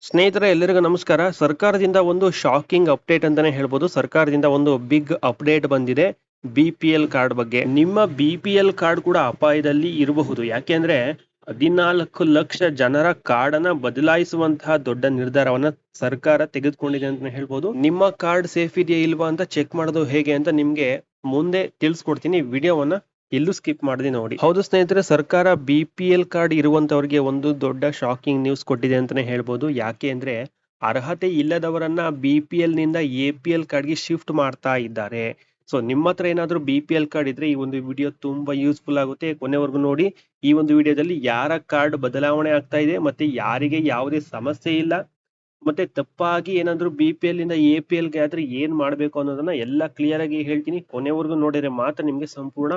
ಸ್ನೇಹಿತರೆ ಎಲ್ಲರಿಗೂ ನಮಸ್ಕಾರ. ಸರ್ಕಾರದಿಂದ ಒಂದು ಶಾಕಿಂಗ್ ಅಪ್ಡೇಟ್ ಅಂತಾನೆ ಹೇಳ್ಬೋದು. ಸರ್ಕಾರದಿಂದ ಒಂದು ಬಿಗ್ ಅಪ್ಡೇಟ್ ಬಂದಿದೆ BPL ಕಾರ್ಡ್ ಬಗ್ಗೆ. ನಿಮ್ಮ BPL ಕಾರ್ಡ್ ಕೂಡ ಅಪಾಯದಲ್ಲಿ ಇರಬಹುದು. ಯಾಕೆಂದ್ರೆ 14 ಲಕ್ಷ ಜನರ ಕಾರ್ಡನ್ನ ಬದಲಾಯಿಸುವಂತಹ ದೊಡ್ಡ ನಿರ್ಧಾರವನ್ನ ಸರ್ಕಾರ ತೆಗೆದುಕೊಂಡಿದೆ ಅಂತ ಹೇಳ್ಬೋದು. ನಿಮ್ಮ ಕಾರ್ಡ್ ಸೇಫ್ ಇದೆಯಾ ಇಲ್ವಾ ಅಂತ ಚೆಕ್ ಮಾಡೋದು ಹೇಗೆ ಅಂತ ನಿಮ್ಗೆ ಮುಂದೆ ತಿಳಿಸ್ಕೊಡ್ತೀನಿ. ವಿಡಿಯೋವನ್ನ ಎಲ್ಲೂ ಸ್ಕಿಪ್ ಮಾಡದೆ ನೋಡಿ. ಹೌದು ಸ್ನೇಹಿತರೆ, ಸರ್ಕಾರ BPL ಕಾರ್ಡ್ ಇರುವಂತವರಿಗೆ ಒಂದು ದೊಡ್ಡ ಶಾಕಿಂಗ್ ನ್ಯೂಸ್ ಕೊಟ್ಟಿದೆ ಅಂತಾನೆ ಹೇಳ್ಬೋದು. ಯಾಕೆ ಅಂದ್ರೆ ಅರ್ಹತೆ ಇಲ್ಲದವರನ್ನ BPL ನಿಂದ APL ಕಾರ್ಡ್ಗೆ ಶಿಫ್ಟ್ ಮಾಡ್ತಾ ಇದ್ದಾರೆ. ಸೊ ನಿಮ್ಮ ಹತ್ರ ಏನಾದ್ರೂ BPL ಕಾರ್ಡ್ ಇದ್ರೆ ಈ ಒಂದು ವಿಡಿಯೋ ತುಂಬಾ ಯೂಸ್ಫುಲ್ ಆಗುತ್ತೆ. ಕೊನೆವರೆಗೂ ನೋಡಿ. ಈ ಒಂದು ವಿಡಿಯೋದಲ್ಲಿ ಯಾರ ಕಾರ್ಡ್ ಬದಲಾವಣೆ ಆಗ್ತಾ ಇದೆ ಮತ್ತೆ ಯಾರಿಗೆ ಯಾವುದೇ ಸಮಸ್ಯೆ ಇಲ್ಲ, ಮತ್ತೆ ತಪ್ಪಾಗಿ ಏನಾದ್ರು BPL ಇಂದ APL ಗೆ ಆದ್ರೆ ಏನ್ ಮಾಡ್ಬೇಕು ಅನ್ನೋದನ್ನ ಎಲ್ಲ ಕ್ಲಿಯರ್ ಆಗಿ ಹೇಳ್ತೀನಿ. ಕೊನೆವರೆಗೂ ನೋಡಿದ್ರೆ ಮಾತ್ರ ನಿಮ್ಗೆ ಸಂಪೂರ್ಣ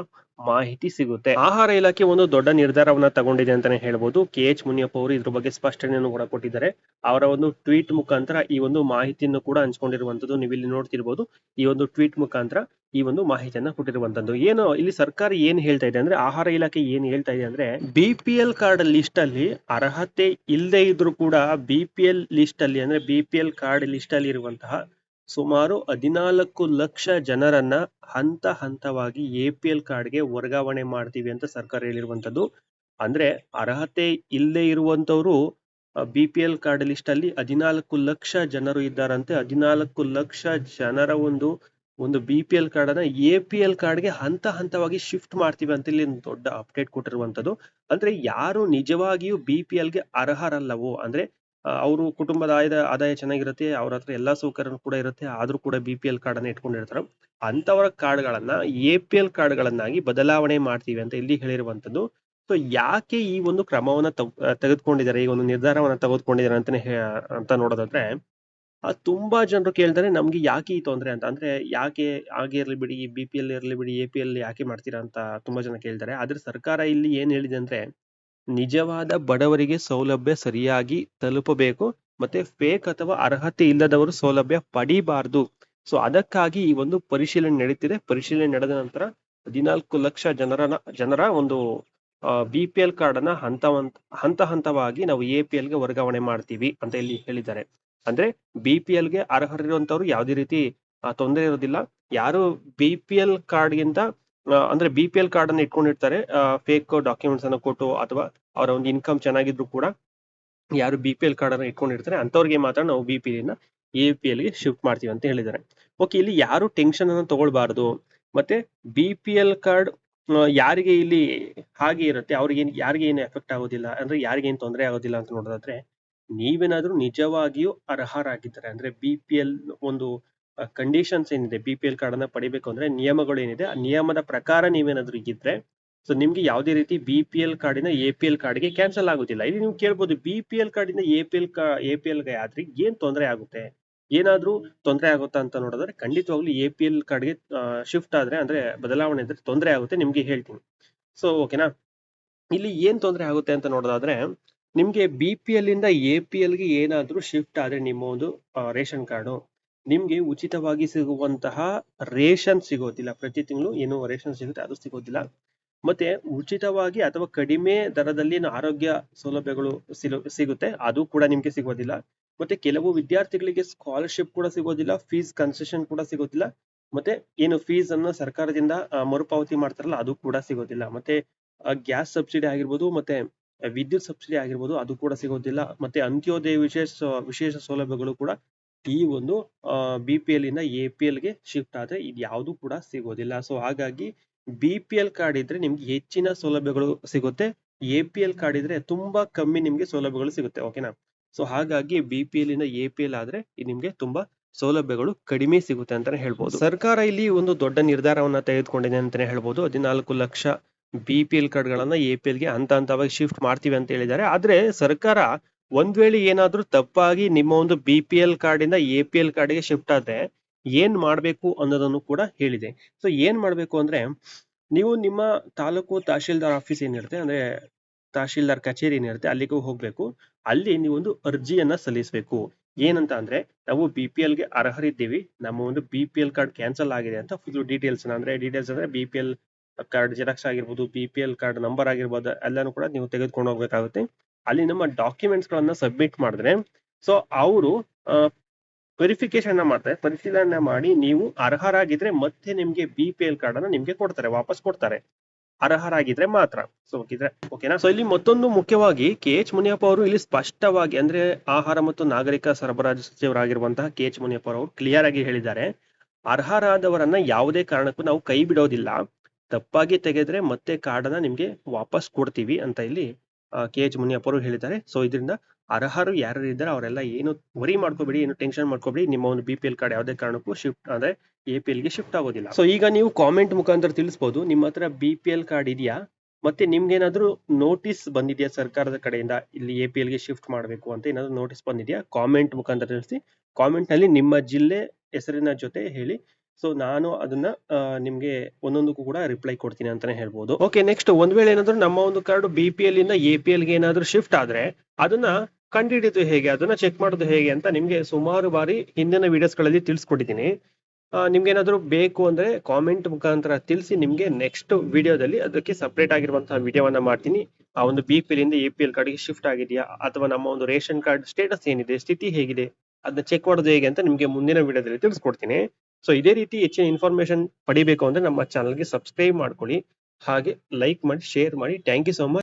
ಮಾಹಿತಿ ಸಿಗುತ್ತೆ. ಆಹಾರ ಇಲಾಖೆ ಒಂದು ದೊಡ್ಡ ನಿರ್ಧಾರವನ್ನ ತಗೊಂಡಿದೆ ಅಂತಾನೆ ಹೇಳ್ಬೋದು. KH ಮುನಿಯಪ್ಪ ಅವರು ಇದ್ರ ಬಗ್ಗೆ ಸ್ಪಷ್ಟನೆಯನ್ನು ಕೂಡ ಕೊಟ್ಟಿದ್ದಾರೆ. ಅವರ ಒಂದು ಟ್ವೀಟ್ ಮುಖಾಂತರ ಈ ಒಂದು ಮಾಹಿತಿಯನ್ನು ಕೂಡ ಹಂಚ್ಕೊಂಡಿರುವಂತದ್ದು ನೀವು ಇಲ್ಲಿ ನೋಡ್ತಿರ್ಬೋದು. ಈ ಒಂದು ಟ್ವೀಟ್ ಮುಖಾಂತರ ಈ ಒಂದು ಮಾಹಿತಿಯನ್ನ ಕೊಟ್ಟಿರುವಂತದ್ದು. ಏನು ಇಲ್ಲಿ ಸರ್ಕಾರ ಏನ್ ಹೇಳ್ತಾ ಇದೆ ಅಂದ್ರೆ, ಆಹಾರ ಇಲಾಖೆ ಏನ್ ಹೇಳ್ತಾ ಇದೆ ಅಂದ್ರೆ, BPL ಕಾರ್ಡ್ ಲಿಸ್ಟ್ ಅಲ್ಲಿ ಅರ್ಹತೆ ಇಲ್ಲದೆ ಇದ್ರು ಕೂಡ BPL ಲಿಸ್ಟ್ ಅಲ್ಲಿ ಅಂದ್ರೆ BPL ಕಾರ್ಡ್ ಲಿಸ್ಟ್ ಅಲ್ಲಿ ಇರುವಂತಹ ಸುಮಾರು 14 ಲಕ್ಷ ಜನರನ್ನ ಹಂತ ಹಂತವಾಗಿ APL ಕಾರ್ಡ್ಗೆ ವರ್ಗಾವಣೆ ಮಾಡ್ತೀವಿ ಅಂತ ಸರ್ಕಾರ ಹೇಳಿರುವಂತದ್ದು. ಅಂದ್ರೆ ಅರ್ಹತೆ ಇಲ್ಲದೆ ಇರುವಂತವ್ರು BPL ಕಾರ್ಡ್ ಲಿಸ್ಟ್ ಅಲ್ಲಿ 14 ಲಕ್ಷ ಜನರು ಇದ್ದಾರಂತೆ. 14 ಲಕ್ಷ ಜನರ ಒಂದು BPL ಕಾರ್ಡ್ ಅನ್ನ APL ಕಾರ್ಡ್ಗೆ ಹಂತ ಹಂತವಾಗಿ ಶಿಫ್ಟ್ ಮಾಡ್ತೀವಿ ಅಂತ ಇಲ್ಲಿ ದೊಡ್ಡ ಅಪ್ಡೇಟ್ ಕೊಟ್ಟಿರುವಂತದ್ದು. ಅಂದ್ರೆ ಯಾರು ನಿಜವಾಗಿಯೂ BPL ಗೆ ಅರ್ಹರಲ್ಲವೋ, ಅಂದ್ರೆ ಅವರು ಕುಟುಂಬದ ಆದಾಯ ಚೆನ್ನಾಗಿರುತ್ತೆ, ಅವ್ರ ಹತ್ರ ಎಲ್ಲಾ ಸೌಕರ್ಯ ಕೂಡ ಇರುತ್ತೆ, ಆದ್ರೂ ಕೂಡ BPL ಕಾರ್ಡ್ ಅನ್ನ ಇಟ್ಕೊಂಡಿರ್ತಾರೆ. ಅಂತವರ ಕಾರ್ಡ್ಗಳನ್ನ APL ಕಾರ್ಡ್ಗಳನ್ನಾಗಿ ಬದಲಾವಣೆ ಮಾಡ್ತೀವಿ ಅಂತ ಇಲ್ಲಿ ಹೇಳಿರುವಂತದ್ದು. ಸೊ ಯಾಕೆ ಈ ಒಂದು ಕ್ರಮವನ್ನ ತೆಗೆದುಕೊಂಡಿದ್ದಾರೆ, ಈ ಒಂದು ನಿರ್ಧಾರವನ್ನ ತೆಗೆದುಕೊಂಡಿದ್ದಾರೆ ಅಂತ ನೋಡೋದಾದ್ರೆ, ತುಂಬಾ ಜನರು ಕೇಳ್ತಾರೆ ನಮ್ಗೆ ಯಾಕೆ ಈ ತೊಂದ್ರೆ ಅಂತ. ಅಂದ್ರೆ ಯಾಕೆ ಹಾಗೆ ಇರ್ಲಿ ಬಿಡಿ, BPL ಇರ್ಲಿ ಬಿಡಿ, APL ಯಾಕೆ ಮಾಡ್ತೀರಾ ಅಂತ ತುಂಬಾ ಜನ ಕೇಳ್ತಾರೆ. ಆದ್ರೆ ಸರ್ಕಾರ ಇಲ್ಲಿ ಏನ್ ಹೇಳಿದೆ ಅಂದ್ರೆ, ನಿಜವಾದ ಬಡವರಿಗೆ ಸೌಲಭ್ಯ ಸರಿಯಾಗಿ ತಲುಪಬೇಕು, ಮತ್ತೆ ಫೇಕ್ ಅಥವಾ ಅರ್ಹತೆ ಇಲ್ಲದವರು ಸೌಲಭ್ಯ ಪಡಿಬಾರ್ದು. ಸೊ ಅದಕ್ಕಾಗಿ ಈ ಒಂದು ಪರಿಶೀಲನೆ ನಡೀತಿದೆ. ಪರಿಶೀಲನೆ ನಡೆದ ನಂತರ 14 ಲಕ್ಷ ಜನರ ಒಂದು BPL ಕಾರ್ಡ್ ಅನ್ನ ಹಂತ ಹಂತವಾಗಿ ನಾವು APL ಗೆ ವರ್ಗಾವಣೆ ಮಾಡ್ತೀವಿ ಅಂತ ಇಲ್ಲಿ ಹೇಳಿದ್ದಾರೆ. ಅಂದ್ರೆ BPL ಗೆ ಅರ್ಹರಿರುವಂತವ್ರು ಯಾವುದೇ ರೀತಿ ತೊಂದರೆ ಇರೋದಿಲ್ಲ. ಯಾರು BPL ಕಾರ್ಡ್ ಗಿಂತ ಅಂದ್ರೆ BPL ಕಾರ್ಡ್ ಅನ್ನ ಇಟ್ಕೊಂಡಿರ್ತಾರೆ, ಫೇಕ್ ಡಾಕ್ಯುಮೆಂಟ್ಸ್ ಅನ್ನ ಕೊಟ್ಟು ಅಥವಾ ಅವರ ಒಂದು ಇನ್ಕಮ್ ಚೆನ್ನಾಗಿದ್ರು ಕೂಡ ಯಾರು BPL ಕಾರ್ಡ್ ಅನ್ನ ಇಟ್ಕೊಂಡಿರ್ತಾರೆ ಅಂತವ್ರಿಗೆ ಮಾತ್ರ ನಾವು BPL ನ APL ಗೆ ಶಿಫ್ಟ್ ಮಾಡ್ತೀವಿ ಅಂತ ಹೇಳಿದ್ದಾರೆ. ಓಕೆ, ಇಲ್ಲಿ ಯಾರು ಟೆನ್ಷನ್ ಅನ್ನ ತಗೊಳ್ಬಾರ್ದು. ಮತ್ತೆ BPL ಕಾರ್ಡ್ ಯಾರಿಗೆ ಇಲ್ಲಿ ಹಾಗೆ ಇರುತ್ತೆ, ಅವ್ರಿಗೆ ಯಾರಿಗೆ ಏನು ಎಫೆಕ್ಟ್ ಆಗೋದಿಲ್ಲ, ಅಂದ್ರೆ ಯಾರಿಗೆ ಏನು ತೊಂದರೆ ಆಗೋದಿಲ್ಲ ಅಂತ ನೋಡೋದಾದ್ರೆ, ನೀವೇನಾದ್ರೂ ನಿಜವಾಗಿಯೂ ಅರ್ಹರಾಗಿದ್ದಾರೆ ಅಂದ್ರೆ BPL ಒಂದು ಕಂಡೀಷನ್ಸ್ ಏನಿದೆ, BPL ಕಾರ್ಡ್ ಅನ್ನ ಪಡಿಬೇಕು ಅಂದ್ರೆ ನಿಯಮಗಳು ಏನಿದೆ, ಆ ನಿಯಮದ ಪ್ರಕಾರ ನೀವೇನಾದ್ರೂ ಇದ್ರೆ ಸೊ ನಿಮ್ಗೆ ಯಾವುದೇ ರೀತಿ BPL ಕಾರ್ಡಿನ APL ಕಾರ್ಡ್ಗೆ ಕ್ಯಾನ್ಸಲ್ ಆಗೋದಿಲ್ಲ. ಇಲ್ಲಿ ನೀವು ಕೇಳ್ಬೋದು, BPL ಕಾರ್ಡಿನ APL ಗೆ ಆದ್ರೆ ಏನ್ ತೊಂದರೆ ಆಗುತ್ತೆ, ಏನಾದ್ರೂ ತೊಂದರೆ ಆಗುತ್ತಾ ಅಂತ ನೋಡಿದ್ರೆ, ಖಂಡಿತವಾಗ್ಲೂ APL ಕಾರ್ಡ್ಗೆ ಶಿಫ್ಟ್ ಆದ್ರೆ ಅಂದ್ರೆ ಬದಲಾವಣೆ ಇದ್ರೆ ತೊಂದರೆ ಆಗುತ್ತೆ, ನಿಮ್ಗೆ ಹೇಳ್ತೀನಿ. ಸೊ ಓಕೆನಾ, ಇಲ್ಲಿ ಏನ್ ತೊಂದರೆ ಆಗುತ್ತೆ ಅಂತ ನೋಡೋದಾದ್ರೆ, ನಿಮ್ಗೆ BPL ಇಂದ APL ಗೆ ಏನಾದ್ರೂ ಶಿಫ್ಟ್ ಆದ್ರೆ ನಿಮ್ಮ ಒಂದು ರೇಷನ್ ಕಾರ್ಡು, ನಿಮ್ಗೆ ಉಚಿತವಾಗಿ ಸಿಗುವಂತಹ ರೇಷನ್ ಸಿಗೋದಿಲ್ಲ. ಪ್ರತಿ ತಿಂಗಳು ಏನು ರೇಷನ್ ಸಿಗುತ್ತೆ ಅದು ಸಿಗೋದಿಲ್ಲ. ಮತ್ತೆ ಉಚಿತವಾಗಿ ಅಥವಾ ಕಡಿಮೆ ದರದಲ್ಲಿ ಆರೋಗ್ಯ ಸೌಲಭ್ಯಗಳು ಸಿಗುತ್ತೆ, ಅದು ಕೂಡ ನಿಮ್ಗೆ ಸಿಗೋದಿಲ್ಲ. ಮತ್ತೆ ಕೆಲವು ವಿದ್ಯಾರ್ಥಿಗಳಿಗೆ ಸ್ಕಾಲರ್ಶಿಪ್ ಕೂಡ ಸಿಗೋದಿಲ್ಲ, ಫೀಸ್ ಕನ್ಸೆಷನ್ ಕೂಡ ಸಿಗೋದಿಲ್ಲ. ಮತ್ತೆ ಏನು ಫೀಸ್ ಅನ್ನ ಸರ್ಕಾರದಿಂದ ಮರುಪಾವತಿ ಮಾಡ್ತಾರಲ್ಲ ಅದು ಕೂಡ ಸಿಗೋದಿಲ್ಲ. ಮತ್ತೆ ಗ್ಯಾಸ್ ಸಬ್ಸಿಡಿ ಆಗಿರ್ಬೋದು, ಮತ್ತೆ ವಿದ್ಯುತ್ ಸಬ್ಸಿಡಿ ಆಗಿರ್ಬೋದು, ಅದು ಕೂಡ ಸಿಗೋದಿಲ್ಲ. ಮತ್ತೆ ಅಂತ್ಯೋದಯ ವಿಶೇಷ ಸೌಲಭ್ಯಗಳು ಕೂಡ ಈ ಒಂದು BPL ಇಂದ APL ಗೆ ಶಿಫ್ಟ್ ಆದ್ರೆ ಇದು ಯಾವುದು ಕೂಡ ಸಿಗೋದಿಲ್ಲ. ಸೊ ಹಾಗಾಗಿ BPL ಕಾರ್ಡ್ ಇದ್ರೆ ನಿಮ್ಗೆ ಹೆಚ್ಚಿನ ಸೌಲಭ್ಯಗಳು ಸಿಗುತ್ತೆ, APL ಕಾರ್ಡ್ ಇದ್ರೆ ತುಂಬಾ ಕಮ್ಮಿ ನಿಮ್ಗೆ ಸೌಲಭ್ಯಗಳು ಸಿಗುತ್ತೆ. ಓಕೆನಾ, ಸೊ ಹಾಗಾಗಿ BPL ಇಂದ APL ಆದ್ರೆ ನಿಮ್ಗೆ ತುಂಬಾ ಸೌಲಭ್ಯಗಳು ಕಡಿಮೆ ಸಿಗುತ್ತೆ ಅಂತಾನೆ ಹೇಳ್ಬೋದು. ಸರ್ಕಾರ ಇಲ್ಲಿ ಒಂದು ದೊಡ್ಡ ನಿರ್ಧಾರವನ್ನ ತೆಗೆದುಕೊಂಡಿದೆ ಅಂತಾನೆ ಹೇಳ್ಬೋದು. 14 ಲಕ್ಷ BPL ಕಾರ್ಡ್ಗಳನ್ನ APL ಗೆ ಹಂತ ಹಂತವಾಗಿ ಶಿಫ್ಟ್ ಮಾಡ್ತೀವಿ ಅಂತ ಹೇಳಿದ್ದಾರೆ. ಆದ್ರೆ ಸರ್ಕಾರ ಒಂದ್ ವೇಳೆ ಏನಾದ್ರೂ ತಪ್ಪಾಗಿ ನಿಮ್ಮ ಒಂದು BPL ಕಾರ್ಡ್ ಇಂದ APL ಕಾರ್ಡ್ಗೆ ಶಿಫ್ಟ್ ಆದ್ರೆ ಏನ್ ಮಾಡ್ಬೇಕು ಅನ್ನೋದನ್ನು ಕೂಡ ಹೇಳಿದೆ. ಸೊ ಏನ್ ಮಾಡ್ಬೇಕು ಅಂದ್ರೆ, ನೀವು ನಿಮ್ಮ ತಾಲೂಕು ತಹಶೀಲ್ದಾರ್ ಆಫೀಸ್ ಏನಿರುತ್ತೆ, ಅಂದ್ರೆ ತಹಶೀಲ್ದಾರ್ ಕಚೇರಿ ಏನಿರುತ್ತೆ ಅಲ್ಲಿಗೂ ಹೋಗ್ಬೇಕು. ಅಲ್ಲಿ ನೀವೊಂದು ಅರ್ಜಿಯನ್ನ ಸಲ್ಲಿಸಬೇಕು. ಏನಂತ ಅಂದ್ರೆ, ನಾವು BPL ಗೆ ಅರ್ಹರಿದ್ದೀವಿ, ನಮ್ಮ ಒಂದು BPL ಕಾರ್ಡ್ ಕ್ಯಾನ್ಸಲ್ ಆಗಿದೆ ಅಂತ ಫುಲ್ ಡೀಟೇಲ್ಸ್ ಅಂದ್ರೆ BPL ಕಾರ್ಡ್ ಜೆರಾಕ್ಸ್ ಆಗಿರ್ಬೋದು, BPL ಕಾರ್ಡ್ ನಂಬರ್ ಆಗಿರ್ಬೋದು, ಎಲ್ಲಾನು ಕೂಡ ನೀವು ತೆಗೆದುಕೊಂಡು ಹೋಗ್ಬೇಕಾಗುತ್ತೆ. ಅಲ್ಲಿ ನಮ್ಮ ಡಾಕ್ಯುಮೆಂಟ್ಸ್ ಗಳನ್ನ ಸಬ್ಮಿಟ್ ಮಾಡಿದ್ರೆ ಸೊ ಅವರು ವೆರಿಫಿಕೇಶನ್ ಮಾಡ್ತಾರೆ, ಪರಿಶೀಲನೆ ಮಾಡಿ ನೀವು ಅರ್ಹರಾಗಿದ್ರೆ ಮತ್ತೆ ನಿಮ್ಗೆ BPL ಕಾರ್ಡ್ ಅನ್ನ ನಿಮ್ಗೆ ಕೊಡ್ತಾರೆ, ವಾಪಸ್ ಕೊಡ್ತಾರೆ, ಅರ್ಹರಾಗಿದ್ರೆ ಮಾತ್ರ. ಸೊ ಓಕೆನಾ. ಸೊ ಇಲ್ಲಿ ಮತ್ತೊಂದು ಮುಖ್ಯವಾಗಿ KH ಮುನಿಯಪ್ಪ ಅವರು ಇಲ್ಲಿ ಸ್ಪಷ್ಟವಾಗಿ, ಅಂದ್ರೆ ಆಹಾರ ಮತ್ತು ನಾಗರಿಕ ಸರಬರಾಜು ಸಚಿವರಾಗಿರುವಂತಹ KH ಮುನಿಯಪ್ಪ ಅವರು ಕ್ಲಿಯರ್ ಆಗಿ ಹೇಳಿದ್ದಾರೆ, ಅರ್ಹರಾದವರನ್ನ ಯಾವುದೇ ಕಾರಣಕ್ಕೂ ನಾವು ಕೈ ಬಿಡೋದಿಲ್ಲ, ತಪ್ಪಾಗಿ ತೆಗೆದ್ರೆ ಮತ್ತೆ ಕಾರ್ಡ್ ಅನ್ನ ನಿಮ್ಗೆ ವಾಪಸ್ ಕೊಡ್ತೀವಿ ಅಂತ ಇಲ್ಲಿ KH ಮುನಿಯಪ್ಪ ಅವರು ಹೇಳಿದ್ದಾರೆ. ಸೊ ಇದರಿಂದ ಅರ್ಹರು ಯಾರು ಇದ್ದಾರೆ ಅವರೆಲ್ಲ ಏನು ವರಿ ಮಾಡ್ಕೋಬೇಡಿ, ಏನು ಟೆನ್ಷನ್ ಮಾಡ್ಕೋಬೇಡಿ, ನಿಮ್ಮ ಒಂದು BPL ಕಾರ್ಡ್ ಯಾವುದೇ ಕಾರಣಕ್ಕೂ ಶಿಫ್ಟ್ ಅಂದ್ರೆ APL ಗೆ ಶಿಫ್ಟ್ ಆಗೋದಿಲ್ಲ. ಸೊ ಈಗ ನೀವು ಕಾಮೆಂಟ್ ಮುಖಾಂತರ ತಿಳಿಸಬಹುದು, ನಿಮ್ಮ ಹತ್ರ BPL ಕಾರ್ಡ್ ಇದೆಯಾ, ಮತ್ತೆ ನಿಮ್ಗೆ ಏನಾದ್ರು ನೋಟಿಸ್ ಬಂದಿದೆಯಾ ಸರ್ಕಾರದ ಕಡೆಯಿಂದ ಇಲ್ಲಿ APL ಗೆ ಶಿಫ್ಟ್ ಮಾಡಬೇಕು ಅಂತ ಏನಾದ್ರು ನೋಟಿಸ್ ಬಂದಿದೆಯಾ, ಕಾಮೆಂಟ್ ಮುಖಾಂತರ ತಿಳಿಸಿ. ಕಾಮೆಂಟ್ ನಲ್ಲಿ ನಿಮ್ಮ ಜಿಲ್ಲೆ ಹೆಸರಿನ ಜೊತೆ ಹೇಳಿ. ಸೊ ನಾನು ಅದನ್ನ ನಿಮ್ಗೆ ಒಂದೊಂದಕ್ಕೂ ಕೂಡ ರಿಪ್ಲೈ ಕೊಡ್ತೀನಿ ಅಂತಾನೆ ಹೇಳ್ಬೋದು. ಓಕೆ, ನೆಕ್ಸ್ಟ್ ಒಂದ್ ವೇಳೆ ಏನಾದ್ರು ನಮ್ಮ ಒಂದು ಕಾರ್ಡ್ BPL ಇಂದ APL ಗೆ ಏನಾದ್ರು ಶಿಫ್ಟ್ ಆದ್ರೆ ಅದನ್ನ ಕಂಡುಹಿಡಿದು ಹೇಗೆ, ಅದನ್ನ ಚೆಕ್ ಮಾಡೋದು ಹೇಗೆ ಅಂತ ನಿಮ್ಗೆ ಸುಮಾರು ಬಾರಿ ಹಿಂದಿನ ವಿಡಿಯೋಸ್ ಗಳಲ್ಲಿ ತಿಳಿಸ್ಕೊಟ್ಟಿದ್ದೀನಿ. ನಿಮ್ಗೆ ಏನಾದ್ರು ಬೇಕು ಅಂದ್ರೆ ಕಾಮೆಂಟ್ ಮುಖಾಂತರ ತಿಳಿಸಿ, ನಿಮ್ಗೆ ನೆಕ್ಸ್ಟ್ ವಿಡಿಯೋದಲ್ಲಿ ಅದಕ್ಕೆ ಸಪರೇಟ್ ಆಗಿರುವಂತಹ ವಿಡಿಯೋವನ್ನ ಮಾಡ್ತೀನಿ. ಆ ಒಂದು BPL ಇಂದ APL ಕಾರ್ಡ್ಗೆ ಶಿಫ್ಟ್ ಆಗಿದೆಯಾ, ಅಥವಾ ನಮ್ಮ ಒಂದು ರೇಷನ್ ಕಾರ್ಡ್ ಸ್ಟೇಟಸ್ ಏನಿದೆ, ಸ್ಥಿತಿ ಹೇಗಿದೆ, ಅದನ್ನ ಚೆಕ್ ಮಾಡೋದು ಹೇಗೆ ಅಂತ ನಿಮ್ಗೆ ಮುಂದಿನ ವಿಡಿಯೋದಲ್ಲಿ ತಿಳಿಸ್ಕೊಡ್ತೀನಿ. ಸೊ ಇದೇ ರೀತಿ ಹೆಚ್ಚಿನ ಇನ್ಫಾರ್ಮೇಶನ್ ಪಡಿಬೇಕು ಅಂದ್ರೆ ನಮ್ಮ ಚಾನಲ್ಗೆ ಸಬ್ಸ್ಕ್ರೈಬ್ ಮಾಡ್ಕೊಳ್ಳಿ, ಹಾಗೆ ಲೈಕ್ ಮಾಡಿ, ಶೇರ್ ಮಾಡಿ. Thank you so much.